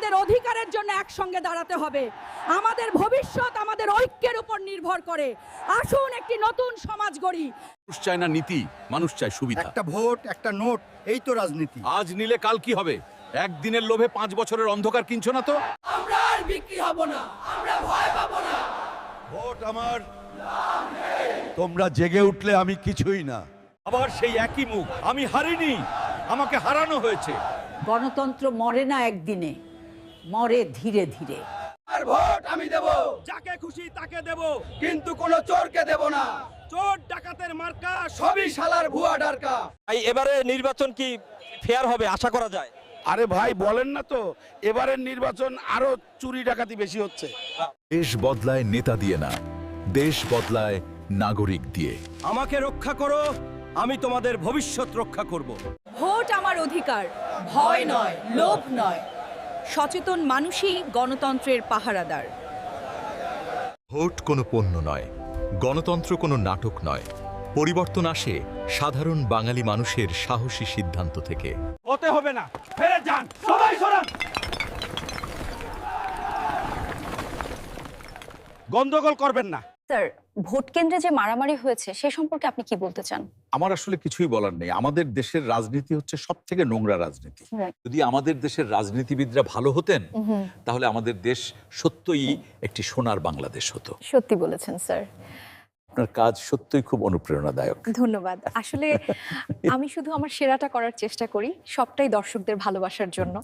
আমাদের অধিকারের জন্য একসঙ্গে দাঁড়াতে হবে। আমাদের ভবিষ্যৎ আমাদের ঐক্যের উপর নির্ভর করে। আসুন একটি নতুন সমাজ গড়ি। মানুষ চায় না নীতি, মানুষ চায় সুবিধা। একটা ভোট, একটা নোট, এই তো রাজনীতি। আজ নিলে কাল কি হবে? একদিনের লোভে 5 বছরের অন্ধকার কিনছো না তো? আমরা আর বিক্রি হব না, আমরা ভয় পাবো না। ভোট আমার, তোমরা জেগে উঠলে আমি কিছুই না। আবার সেই একই মুখ, আমি হারিনি, আমাকে হারানো হয়েছে। গণতন্ত্র মরে না একদিনে, মরে ধীরে ধীরে। আর ভোট আমি দেব, যাকে খুশি তাকে দেব, কিন্তু কোনো চোরকে দেব না। চোর ডাকাতের মার্কা সবই শালার ভুয়া ডারকা। এবারে নির্বাচন কি ফেয়ার হবে আশা করা যায়? আরে ভাই বলেন না তো, এবারের নির্বাচন আরো চুরি ডাকাতি বেশি হচ্ছে। দেশ বদলায় নেতা দিয়ে না, দেশ বদলায় নাগরিক দিয়ে। আমাকে রক্ষা করো, আমি তোমাদের ভবিষ্যৎ রক্ষা করব। ভোট আমার অধিকার, ভয় নয়, লোভ নয়। সচেতন মানুষই গণতন্ত্রের পাহারাদার। ভোট কোনো পণ্য নয়, গণতন্ত্র কোনো নাটক নয়। পরিবর্তন আসে সাধারণ বাঙালি মানুষের সাহসী সিদ্ধান্ত থেকে। হতে হবে না, ফেরে যান, সবাই সরান। গন্ডগোল করবেন না। স্যার, ভোট কেন্দ্রে যে মারামারি হয়েছে সে সম্পর্কে আপনি কি বলতে চান? আমার আসলে কিছুই বলার নেই। আমাদের দেশের রাজনীতি হচ্ছে সবথেকে নোংরা রাজনীতি। Right. যদি আমাদের দেশের রাজনীতিবিদরা ভালো হতেন, তাহলে আমাদের দেশ সত্যই একটি সোনার বাংলাদেশ হতো। সত্যি বলেছেন স্যার। আপনার কাজ সত্যই খুব অনুপ্রেরণাদায়ক। ধন্যবাদ। আসলে আমি শুধু আমার সেরাটা করার চেষ্টা করি, সবটাই দর্শকদের ভালোবাসার জন্য।